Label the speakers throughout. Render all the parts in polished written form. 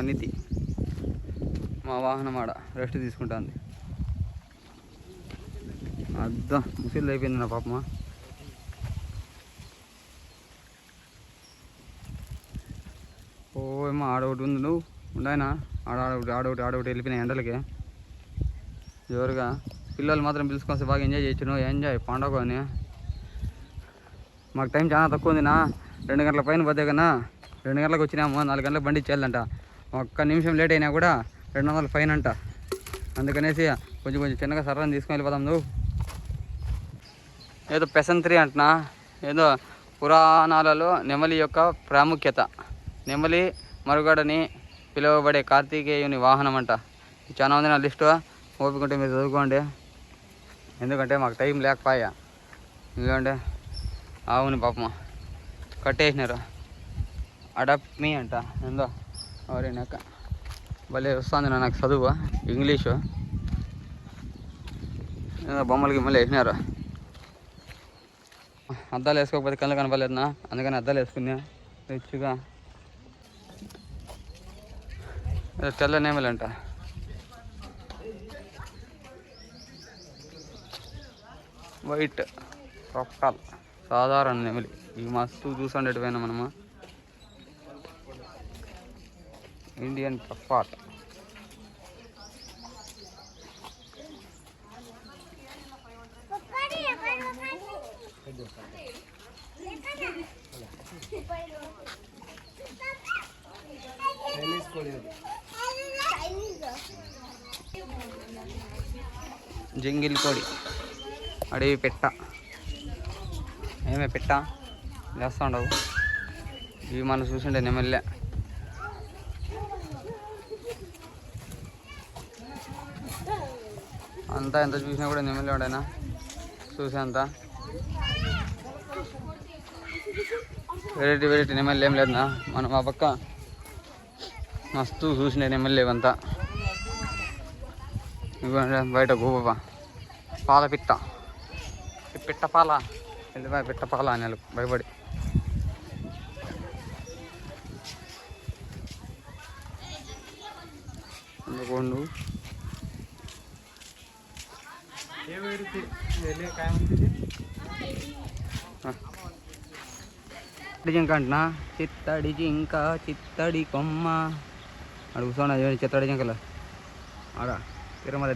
Speaker 1: కన్నితి మా వాహనం ఆడ రెస్ట్ తీసుకుంటుంది. అద్దా ముసిల్ అయిపోయింది నా పాపమా. ఓ ఏమో ఆడొకటి ఉంది, నువ్వు ఉండాయన ఆడొకటి వెళ్ళిపోయినాయి ఎండలకి. జోరుగా పిల్లలు మాత్రం పిలుచుకొని బాగా ఎంజాయ్ చేయొచ్చు. నువ్వు ఎంజాయ్ పండగ అని. మాకు టైం చాలా తక్కువ ఉంది నా, 2 గంటల పైన పోతే కన్నా 2 గంటలకు వచ్చినాము, 4 గంటలకు బండి ఇచ్చేయాలంట. ఒక్క నిమిషం లేట్ అయినా కూడా 200 ఫైన్ అంట. అందుకనేసి కొంచెం చిన్నగా సర్రని తీసుకొని వెళ్ళిపోదాం. నువ్వు ఏదో పెసంత్రి అంటున్నా, ఏదో పురాణాలలో నెమలి యొక్క ప్రాముఖ్యత, నెమలి మరుగడని పిలువబడే కార్తికేయుని వాహనం అంట. చాలా ఉంది నా లిస్టు, ఓపికంటే మీరు చదువుకోండి. ఎందుకంటే మాకు టైం లేకపోయా. ఎందుకంటే ఆవుని పాపం కట్టేసినారు. అడాప్ట్ మీ అంట ఏందో ఎవరైనాక భలే వస్తుంది నాకు చదువు ఇంగ్లీషు. ఏదో బొమ్మలకి మళ్ళీ వేసినారు. అద్దాలు వేసుకోకపోతే కళ్ళు కనపడలేదు నా, అందుకని అద్దాలు వేసుకున్నా రిచ్గా. తెల్ల నెమలంట. వైట్ రొక్కాల్ సాధారణ నెమలి. ఇవి మస్తు చూసండి పోయినా మనము. ఇండియన్ పఫాట్, జంగిల్ కోడి, అడవి పెట్ట. ఏమే పెట్ట చేస్తూ ఉండవు. ఇవి మనం చూసిండే నెమల్లే. అంతా ఎంత చూసినా కూడా నెమలి వాడైనా చూసేంత వెరైటీ నెమలి ఏం లేదన్నా. మనం ఆ పక్క మస్తు చూసినాయి నెమలి లేవంతా. బయట గోప పాల పిట్ట, పిట్ట పాల వెళ్ళిపోయి పిట్ట పాల అని భయపడి. అందుకోండు జింక అంటున్నా. చిత్తడి జింక చిత్తడి కొమ్మ అడుగుతున్నా. చిత్తడి జింకలు ఆడ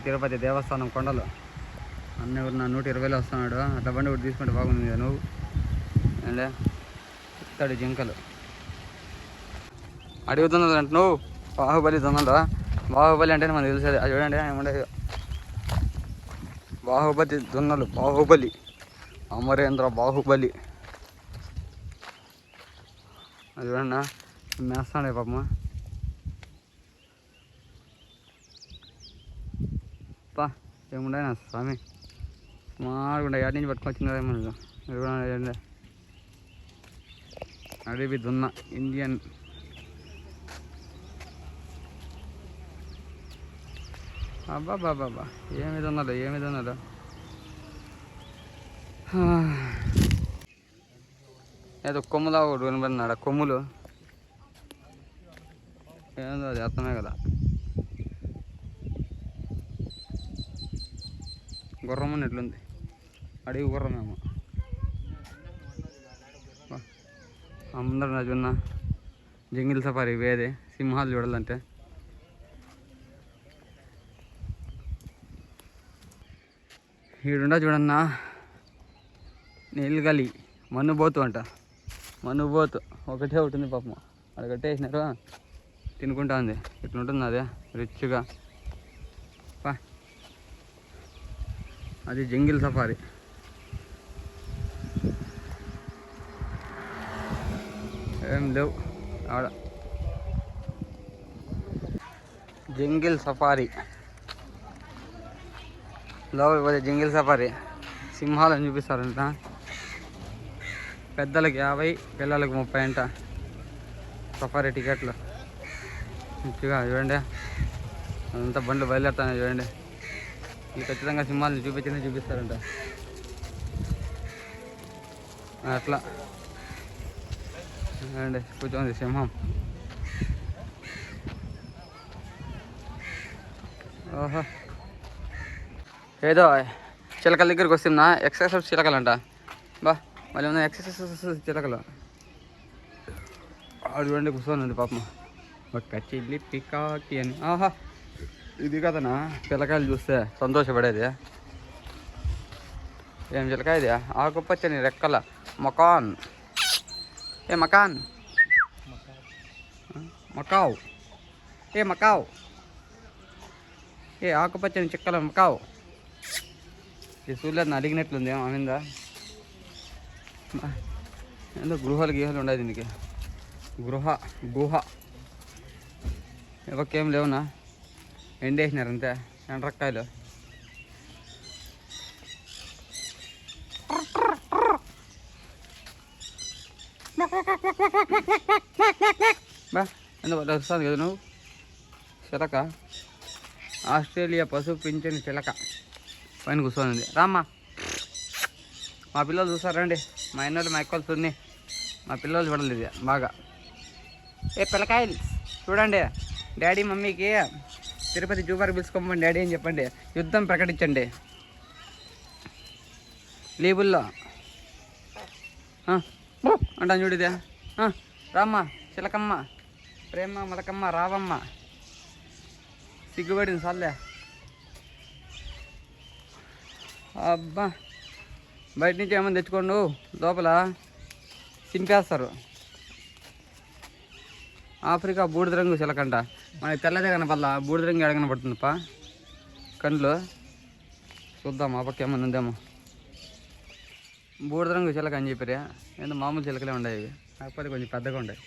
Speaker 1: తిరుపతి దేవస్థానం కొండలు అన్నీ ఎవరు నా 120లో వస్తున్నాడు. అట్లా బండి ఒకటి తీసుకుంటే బాగుంది కదా నువ్వు. అంటే చిత్తడి జింకలు అడుగుతున్నది అంటే నువ్వు. బాహుబలి దొంగలు, బాహుబలి అంటేనే మనకు తెలిసేది. అది చూడండి ఏమంటే బాహుబలి దొన్నలు, బాహుబలి అమరేంద్ర బాహుబలి. అది చూడండి మేస్తాడే పాపమ్మ. పా ఏముండే నా స్వామి మాడుకుంటా. ఎక్కడి నుంచి పట్టుకొచ్చిందేమో. అడవి దున్న ఇండియన్. అబ్బా బాబా ఏమి దున్నలు. ఏదో కొమ్ములా ఒకటి కనబడినాడు. కొమ్ములు ఏందో అది అర్థమే కదా. గుర్రం ఉన్నట్లుంది, అడవి గుర్రమేమో. అందరూ నా చూన్న జంగిల్ సఫారీ వేదే. సింహాలు చూడాలంటే ఈడుండా చూడన్నా. నీళ్ళగలి మన్నుబోతు అంట. మన్నుబోతు ఒకటే ఉంటుంది పాపం. అక్కడ కట్టేసినారు, తినుకుంటా ఉంది. ఇట్లుంటుంది అదే రిచ్గా. అది జంగిల్ సఫారీ. ఏం లేవు ఆడ. జంగిల్ సఫారీ లోపలికి జంగిల్ సఫారీ సింహాలను చూపిస్తారంట. పెద్దలకు 50, పిల్లలకు 30 అంట సఫారీ టికెట్లు. మంచిగా చూడండి అదంతా బండ్లు బయలుదేరుతానే చూడండి. ఇది ఖచ్చితంగా సింహాలను చూపిస్తారంట. అట్లా చూడండి కూర్చోండి సింహం. ఓహో, ఏదో చిలకల దగ్గరికి వస్తున్నా. ఎక్సర్సైజ్ చిలకలంట బా, మళ్ళీ ఉన్న ఎక్సర్సైజ్ చిలకలు. ఆడు చూడండి కూర్చొని ఉంది పాపం. ఒక్క చిల్లి పికాకి అని. ఆహా, ఇది కదనా పిల్లకాయలు చూస్తే సంతోషపడేది. ఏం చిలకాయ ఇది? ఆకుపచ్చని రెక్కల మకాన్. ఏ మకాన్, మకావ్, ఏ మకావ్, ఏ ఆకుపచ్చని చిక్కల మకావ్. ఈ సూర్యుడు అడిగినట్లుంది ఏమిందా? ఏందో గృహాలు ఉండదు దీనికి. గుహ ఎవరికేం లేవునా, ఎండేసినారు అంతే ఎండ్రక్కాయలు. బా ఎందుకు వస్తుంది కదా నువ్వు? చిలక, ఆస్ట్రేలియా పశువు పింఛని చిలక పైన కూర్చొని రామ్మా. మా పిల్లలు చూస్తారండి, మా ఇన్నోళ్ళు మా ఎక్కలు తుంది. మా పిల్లలు చూడలేదు ఇది బాగా. ఏ పిల్లకాయలు చూడండి, డాడీ మమ్మీకి తిరుపతి జూ పార్క్ పిలుచుకోమని డాడీ అని చెప్పండి. యుద్ధం ప్రకటించండి లీబుల్లో అంటాను చూడిదే. రామ్మ చిలకమ్మ, ప్రేమ మలకమ్మ, రావమ్మ. సిగ్గుపడింది సార్లే. అబ్బా, బయట నుంచి ఏమన్నా తెచ్చుకోండు, లోపల చింపేస్తారు. ఆఫ్రికా బూడిద రంగు చిలకంట. మనకి తెల్లదే కనపల్లా, బూడిద రంగు ఎడగన పడుతుందిపా కండ్లు. చూద్దాం ఆ పక్క ఏమన్నా ఉందేమో. బూడిద రంగు చిలక అని చెప్పారు. ఏంటో మామూలు చిలకలే ఉన్నాయి ఇవి, కాకపోతే కొంచెం పెద్దగా ఉంటాయి.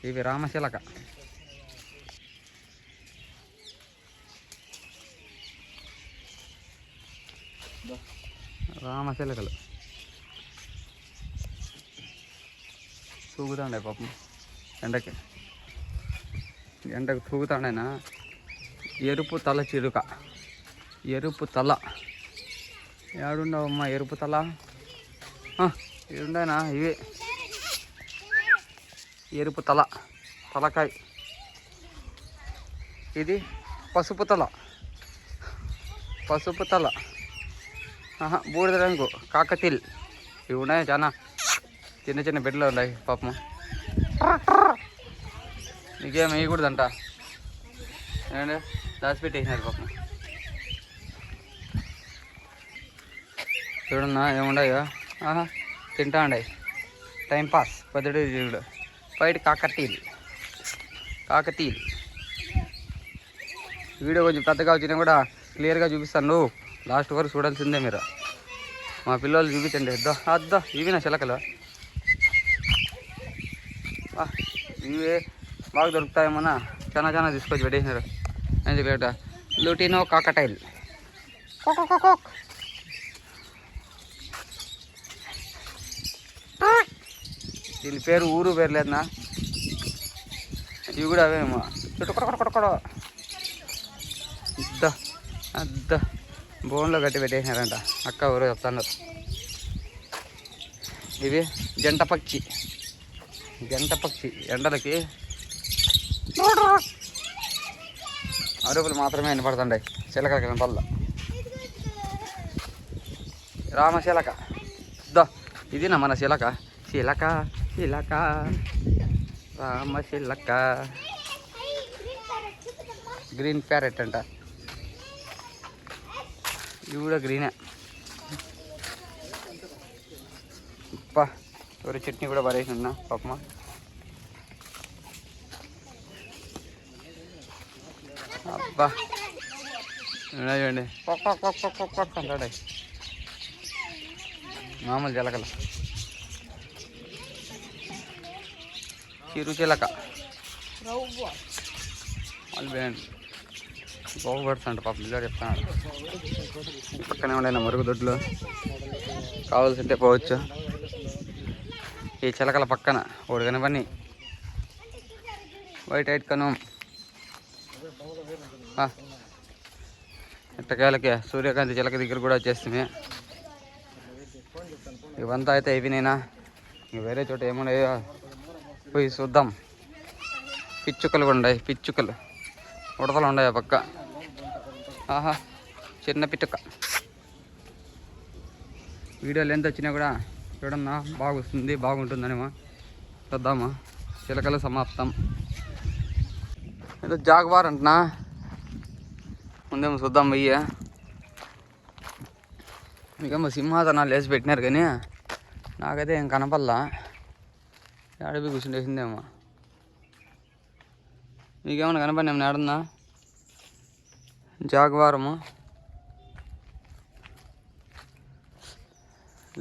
Speaker 1: ఇవి రామచిలక. రామచిలకలు తూగుతాండే పాపం ఎండకు తూగుతాండేనా. ఎరుపు తల చిలుక, ఎరుపు తల ఏడుండవమ్మా ఎరుపు తల. ఏడుండేనా ఇవి ఎరుపు తల, తలకాయ. ఇది పసుపు తల, పసుపు తల. బూడిద రంగు కాకతీల్. ఇవి ఉన్నాయి చాలా చిన్న చిన్న బిడ్డలు ఉన్నాయి పాపం. నీకేం వేయకూడదంట, ఏమంటే దాచిపెట్టేసినారు పాపం. చూడన్నా ఏముండయో, తింటా ఉండయి టైంపాస్. పొద్దుడు చూడు బయట కాకతీల్. వీడియో కొంచెం పెద్దగా వచ్చినా కూడా క్లియర్గా చూపిస్తాను, లాస్ట్ వరకు చూడాల్సిందే మీరు. మా పిల్లలు చూపించండి. అద్దో ఇవి నా చిలకలు. ఇవి బాగా దొరుకుతాయేమన్నా, చాలా తీసుకొచ్చి పెట్టేసినారు. ఎందుకంటే లూటినో కాకటైల్. దీని పేరు ఊరు పేరు లేదన్నా, ఇవి కూడా అవేమో. చుట్టుకొడ అద్ద బోన్లో కట్టి పెట్టేసినారంట, అక్క ఎవరో చెప్తాను. ఇవి జంట పక్షి ఎండలకి అరుపులు మాత్రమే వినపడుతుంటాయి. చిలక వినపల్ల. రామచిలక. ఇది నా మన చిలక రామచిలక. గ్రీన్ ప్యారెట్ అంట, ఇవి కూడా గ్రీనే. ఎవరి చట్నీ కూడా పడేసినా పాపమా. అబ్బా చూడండి అంటాడే మామూలు చిలకలు. చిరు చిలక వాళ్ళు వేయండి బాగుపడుతుంట పాప. పిల్లలు చెప్తున్నాడు పక్కనే ఉండే మరుగుదొడ్లు, కావాల్సింటే పోవచ్చు. ఈ చిలకల పక్కన ఒకటి కనపని వైట్ హైట్ కను. ఎట్టకాయలకి సూర్యకాంతి చిలక దగ్గర కూడా వచ్చేస్తుంది. ఇవంతా అయితే అయిపోయినాయినా, ఇంక వేరే చోట ఏమున్నాయో పోయి చూద్దాం. పిచ్చుకలు కూడా ఉన్నాయి, పిచ్చుకలు ఉడతలు ఉన్నాయి ఆ పక్క. ఆహా చిన్న పిట్టుక. వీడియోలు ఎంత వచ్చినా కూడా చూడన్నా బాగా వస్తుంది, బాగుంటుందనేమో చూద్దామా. చిలకలు సమాప్తం. ఏదో జాగ్వార్ అంటున్నా, ముందేమో చూద్దాం వెయ్యి. మీకేమో సింహాసనాలు వేసి పెట్టినారు కానీ నాకైతే ఏం కనపల్లా. ఏడబి కూర్చుండేసిందేమో. మీకేమన్నా కనపడి ఏమన్నా ఏడున్నా జాగ్వారము?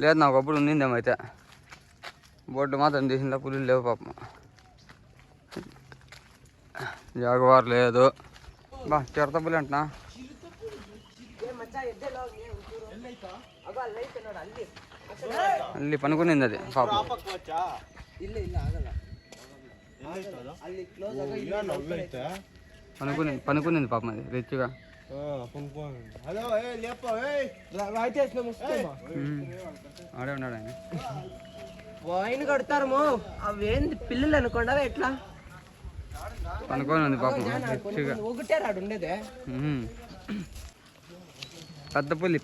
Speaker 1: లేదు, నాకు ఒకప్పుడు ఉండిందేమో. అయితే బోర్డు మాత్రం తీసిందా, పులులు లేవు పాపం. జాగ్వార్ లేదు. బా చిరతపులి అంటున్నా. అల్లి పనుకునింది అది పాపం. పనుకునింది పాపం అది రిచ్గా. ఆడే ఉన్నాడు ఆయన.
Speaker 2: వైన్ కడతారు అవేంది పిల్లలు అనుకోండా ఎట్లా
Speaker 1: పనుకొని ఉంది పాపం రిచ్గా.
Speaker 2: ఒకటే రాడు ఉండేదే.
Speaker 1: పెద్ద పులి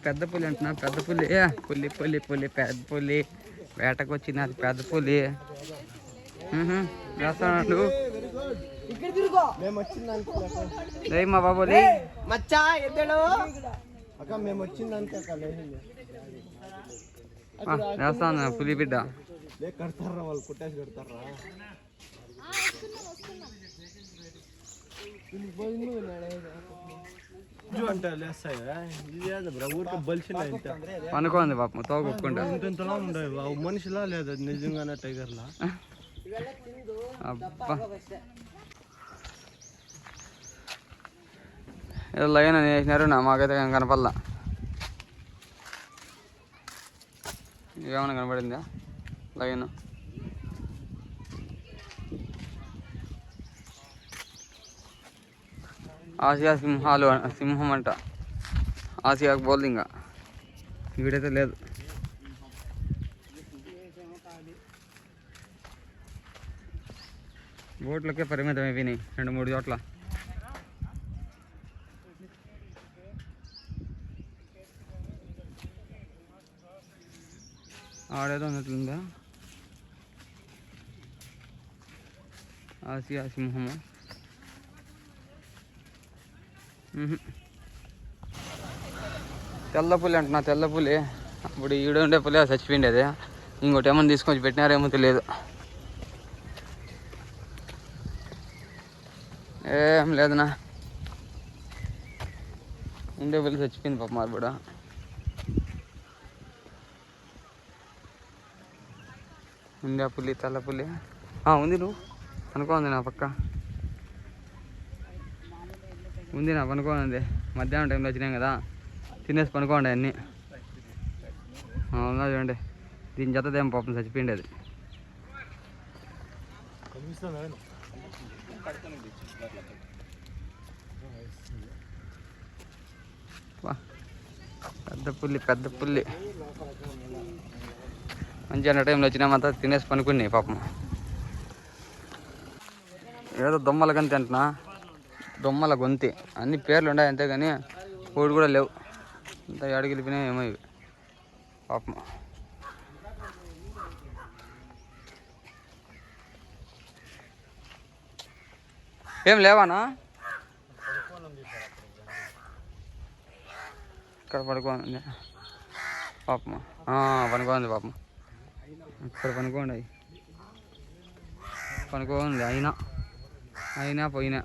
Speaker 1: అంటున్నా. పెద్ద పులి పెద్ద పులి వేటకు వచ్చినది పెద్ద పులి. వేస్తాడు మా బాబు
Speaker 2: మచ్చా ఎద్దడు
Speaker 1: వేస్తాను పులి బిడ్డ.
Speaker 2: కడతారా వాళ్ళు కుట్టేసి కడతారా?
Speaker 1: పనుకోంది పాపం తోగుకుంటా.
Speaker 2: ఇంతలా ఉండవు మనిషిలా లేదా నిజంగానే టైగర్లా?
Speaker 1: అబ్బా ఏదో లైన్ అని వేసినారు నా, మాకైతే కనపల్లా. ఏమైనా కనపడిందా లైన్? ఆసియా సింహం అంట. ఆసియాకు పోలేదు ఇంకా, వీడైతే లేదు. బోట్లకే పరిమితం అయిపోయినాయి 2-3 చోట్ల. ఆడేదో ఉన్నట్లుందా ఆసియా సింహము. తెల్ల పులి అంటున్నా. తెల్ల పులి అప్పుడు ఈడ ఉండే పులి చచ్చిపోయింది. అదే ఇంకోటి ఏమన్నా తీసుకొచ్చి పెట్టినారేమో తెలియదు. ఏం లేదనా, ఉండే పులి చచ్చిపోయింది పాప మరి కూడా. ఉండే పులి తెల్ల పులి ఉంది. నువ్వు పనుకోంది నా పక్క ఉంది. నా పనుకోండి. మధ్యాహ్నం టైంలో వచ్చినాం కదా, తినేసి పనుకోండి అన్నీ. అవునా చూడండి, దీని జతదేం పాపం చచ్చిపోయింది అది. పెద్ద పుల్లి మంచిగా టైంలో వచ్చినామంతా తినేసి పనుకున్నాయి పాపం. ఏదో దొమ్మల గంతి అంటున్నా. దొమ్మల గొంతి అన్ని పేర్లు ఉన్నాయి అంతే కానీ కోడి కూడా లేవు. అంతా ఎడికి వెళ్ళిపోయినాయి ఏమో ఇవి పాపం. ఏం లేవానా? ఇక్కడ పడుకోండి పాపం. పనుకోండి పాపం. ఇక్కడ పనుకోండి. పనుకోండి అయినా పోయినా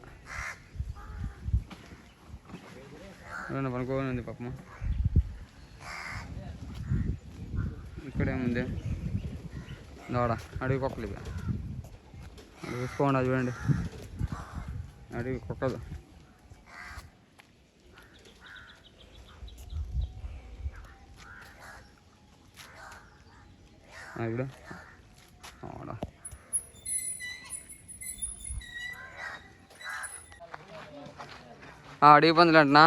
Speaker 1: పనుకోని ఉంది పాపం. ఇక్కడేముంది దోడ, అడవి కుక్కలు ఇవి. అది చూసుకోండి, అది చూడండి అడవి కుక్కలు. ఇప్పుడు అడవి పందులు అంటున్నా.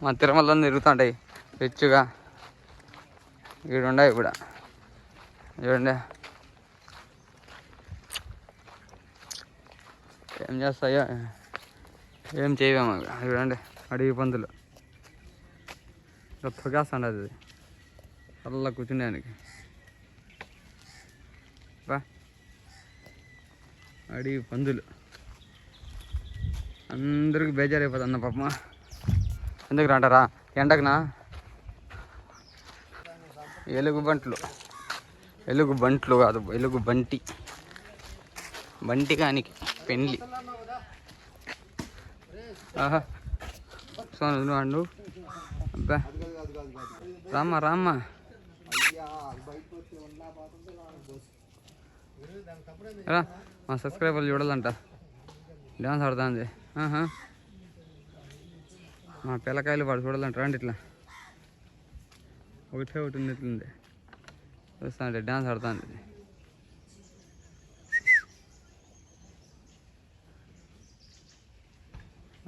Speaker 1: మా తిరుమలలో తిరుగుతుంటాయి రిచ్గా. ఈడుండవు ఇప్పుడు చూడండి ఏం చేస్తాయో. ఏం చేయలేము చూడండి అడవి పందులు తొగేస్తాండి అది చల్ల కూర్చునేదానికి బా అడవి పందులు అందరికి బేజారైపోతుంది అన్న పాపమ్మ ఎందుకు రాంటారా ఎండకునా ఎలుగు బంట్లు కాదు ఎలుగు బంటి కానికి పెళ్ళి ఆహా సోను నువ్వు అబ్బా రామ్మా రా మా సబ్స్క్రైబర్లు చూడాలంట డ్యాన్స్ ఆడుతుంది మా పిల్లకాయలు వాడు చూడాలంట రండి ఇట్లా ఒకటి ఉంది ఇట్లుంది చూస్తా అంటే డ్యాన్స్ ఆడుతుంది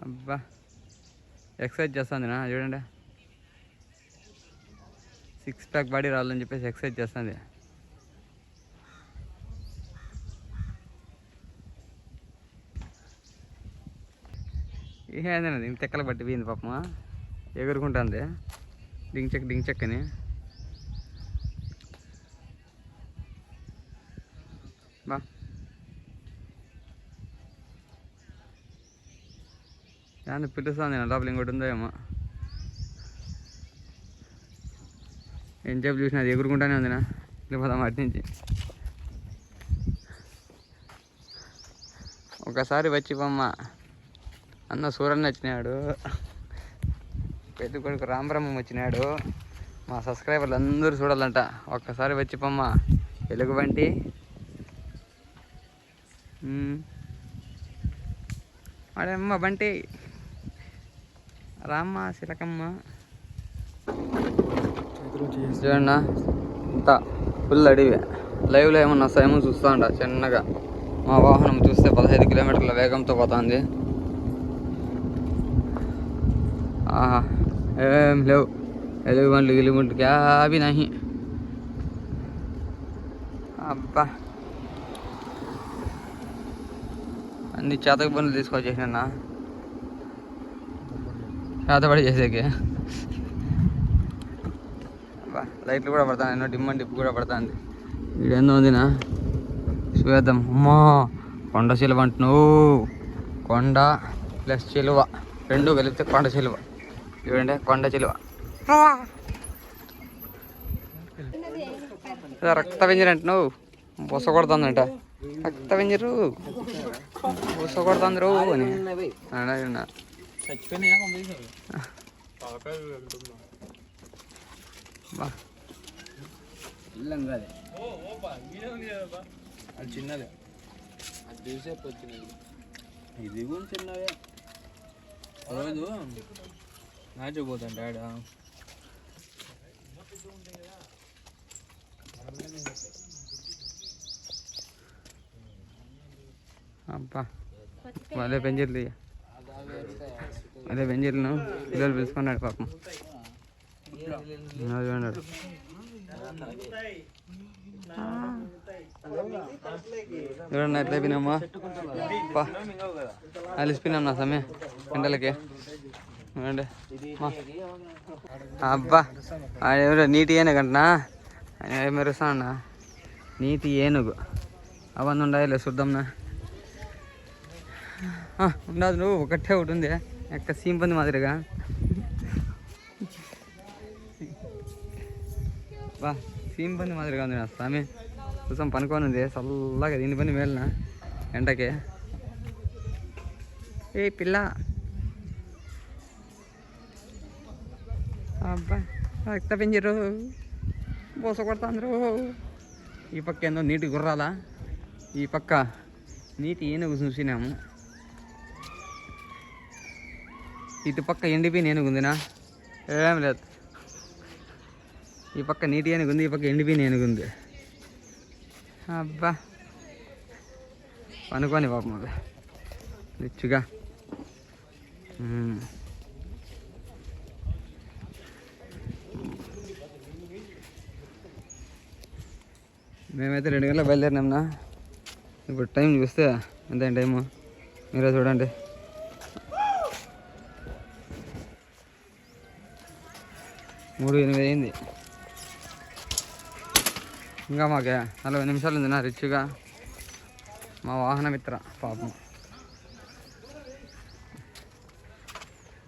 Speaker 1: అబ్బా ఎక్సర్సైజ్ చేస్తుంది నా చూడండి 6 ప్యాక్ బాడీ రావాలని చెప్పేసి ఎక్సర్సైజ్ చేస్తుంది ఏందన్నది ఇంక తెక్కల బట్టి పోయింది పాపమా ఎగురుకుంటుంది డింగ్ చెక్ అని బా దాన్ని పిలుస్తుంది లోపల ఇంకోటి ఉందో ఏమో ఎంతసేపు చూసినా అది ఎగురుకుంటానే ఉందినా వెళ్ళిపోదాం అటు నుంచి ఒకసారి వచ్చి బొమ్మ అన్న సూరన్న వచ్చినాడు పెద్ద కొడుకు రామబ్రహ్మం వచ్చినాడు మా సబ్స్క్రైబర్లు అందరూ చూడాలంట ఒక్కసారి వచ్చి పొమ్మ ఎలుగుబంటి అడమ్మ బంటి రామ్మ శిలకమ్మ చూడన్నా ఇంత ఫుల్ అడివి లైవ్లో ఏమన్నా వస్తాయేమో చూస్తూ ఉండ చిన్నగా మా వాహనం చూస్తే 15 కిలోమీటర్ల వేగంతో పోతుంది ఆహా ఏం లేవు ఎలుగుబంట్లు గిలుగుబంట్లు క్యాబీ నహి అబ్బా అన్ని చేతకు బండ్లు తీసుకొచ్చేసినా చేతబడి చేసేకి అబ్బా లైట్లు కూడా పడతాను ఎన్నో డిమ్ అండ్ డిప్ కూడా పడుతుంది వీడెన్నో ఉందినా చూద్దాం అమ్మా కొండ చిలువ అంటున్నావు కొండ ప్లస్ చిలువ రెండు కలిపితే కొండ చిలువ చూడండి కొండ చిలువ రక్త వెంజరు అంటున్నావు బొస కొడుతుందంట రక్త వెంజరు బొస కొడుతుంది అని
Speaker 2: అది చిన్నదే అది చూసేపు వచ్చినది ఇది కూడా చిన్నదే రోజు నాచిపోతాను డాడ
Speaker 1: అబ్బా అదే పెంజర్లు అదే పెంజర్లను పిల్లలు పిలుచుకున్నాడు పాపం చూడండి చూడండి ఎట్లా అయిపోయినామా అలిసిపోయినాం నా సమయం ఎండలకి చూడండి అబ్బా ఎవరో నీటి ఏనుగు అంటున్నా మెరుస్తానన్నా నీటి ఏనుగు అవన్నీ ఉండాలి చూద్దాంనా ఉండదు నువ్వు ఒకటే ఒకటి ఉంది ఎక్క సీంపంది మాదిరిగా బా సీంపంది మాదిరిగా ఉంది నా స్వామి చూసాం పనుకొని ఉంది చల్లగా దీని పని మేలిన ఎండకి ఏ పిల్ల అబ్బా రక్త పెంజరు బోస కొడుతుందరు ఈ పక్క ఏందో నీటి గుర్రాలా ఈ పక్క నీటి ఏనుగు చూసినాము ఇటు పక్క ఎండిపోయిన ఏనుగు ఉందినా ఏం లేదు ఈ పక్క నీటి ఏనుగు ఉంది ఈ పక్క ఎండిపోయిన ఏనుగు ఉంది అబ్బా పనుకొని పాపం అది రిచ్చుగా మేమైతే 2 గంటలకు బయలుదేరినాంనా ఇప్పుడు టైం చూస్తే ఎంత టైము మీరే చూడండి 3:08 అయింది. ఇంకా మాకే 40 నిమిషాలు ఉంది నా రిచ్గా. మా వాహన మిత్ర పాపం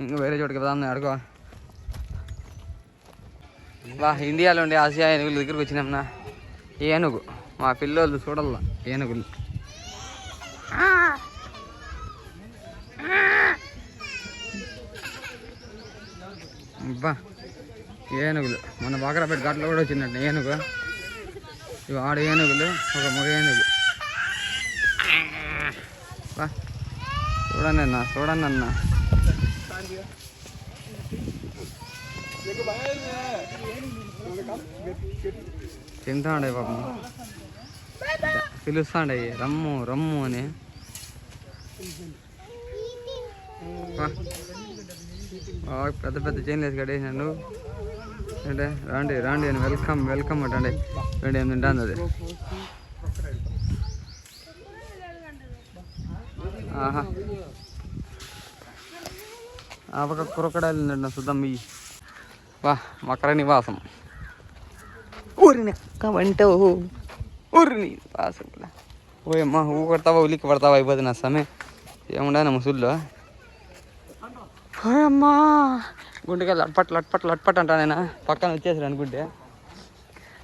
Speaker 1: ఇంకా వేరే చోటుకి వెళ్దాం అడుకో. ఇండియాలో ఉండే ఆసియా ఏనుగుల దగ్గరికి వచ్చినాంనా. ఏనుగు మా పిల్లోళ్ళు చూడాల ఏనుగులు. అబ్బా ఏనుగులు మన బాకరాపేట ఘాట్లో కూడా వచ్చినట్టు ఏనుగు. ఇవి ఆడ ఏనుగులు, ఒక మగ ఏనుగు. బా చూడండి అన్న, చూడండి అన్న. తింటా ఉండే పాపం, పిలుస్తాండే రమ్ము రమ్ము అని. పెద్ద పెద్ద చైన్లు వేసి కట్టేసినాడు. అంటే రాండి రాండి అని వెల్కమ్ వెల్కమ్ అంటండి. 2 తింటాను అది. ఆహా ఆ పక్క క్రొకడైల్ ఉందండి చూద్దాం. ఈ మకర నివాసం ఊరిని వంట ఊరిని నివాసం. ఓయమ్మా ఊ కొడతావా ఉలిక్కి పడతావా అయిపోతుంది నా సమయం. ఏముండే నా ముసుల్లో. ఓయమ్మా గుండెగా లట్పట్ అంటా నేను. పక్కన వచ్చేసారు అనుకుంటే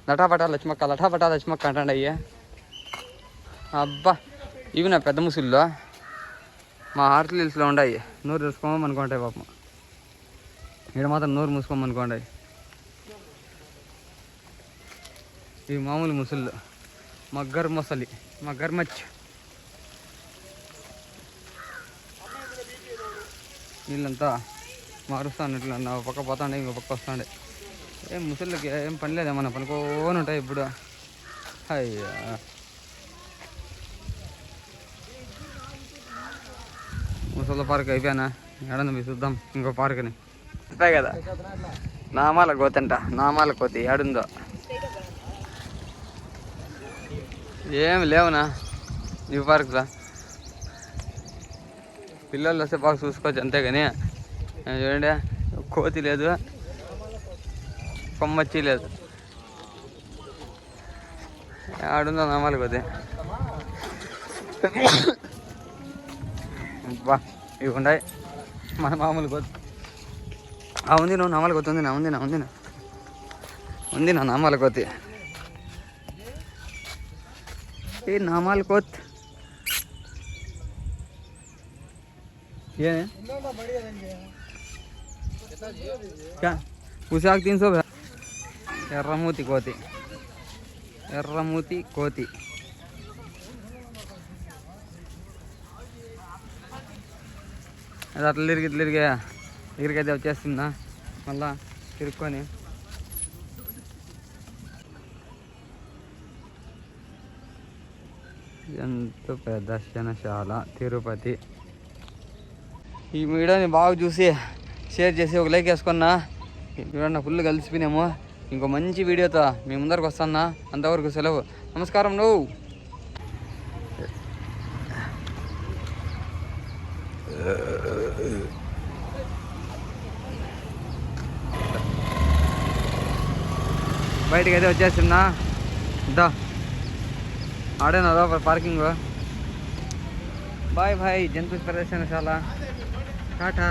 Speaker 1: లటాపటా లక్ష్మక్క అంటాండి అయ్యా. అబ్బా ఇవి నా పెద్ద ముసుల్లో మా హార్ట్ హిల్స్లో ఉన్నాయి. నోరు తెలుసుకోమనుకుంటాయి పాపం. ఇక్కడ మాత్రం నోరు మూసుకోమనుకోండి. ఇవి మామూలు ముసుళ్ళు, మగ్గర్ మొసలి, మగ్గర్ మచ్. నీళ్ళంతా మారుస్తాను. నా పక్క పోతాండే ఇంకో పక్క వస్తాండే. ఏం ముసళ్ళకి ఏం పని లేదు, ఏమన్నా పనుకోని ఉంటాయి ఇప్పుడు. అయ్యా ముసళ్ళ పార్క్ అయిపోయానా? ఎడంది మీ చూద్దాం ఇంకో పార్క్ని. ఉంటాయి కదా నామాల కోతంట. నామాల కోతి ఏడుందో ఏమి లేవునా న్యూ పార్క్లో. పిల్లలు వస్తే బాగా చూసుకోవచ్చు అంతేగాని. చూడండి కోతి లేదు, కొమ్మచ్చి లేదు. ఆడుందో నామాల కోతి. బా ఇవి ఉన్నాయి మన మామూలు కోతి. ఉంది నువ్వు నామాల కోతి ఉంది. ఉంది నా నామాల కోతి. ఏ నామాల కోత్ ये क्या उसे 300 ఎర్రమూతి కోతి. అది అట్లా తిరిగైతే వచ్చేస్తుందా మళ్ళా తిరుక్కొని. జంతు ప్రదర్శనశాల తిరుపతి. ఈ వీడియోని బాగా చూసి షేర్ చేసి ఒక లైక్ వేసుకున్నా. చూడన్నా ఫుల్ కలిసిపోయినాము. ఇంకో మంచి వీడియోతో మీ ముందరకు వస్తున్నా. అంతవరకు సెలవు. నమస్కారం. నువ్వు బయటికి అయితే వచ్చేస్తున్నా. దా ఆడేనా లోపల పార్కింగ్. Bye bye. జంతు ప్రదర్శనశాల టాటా.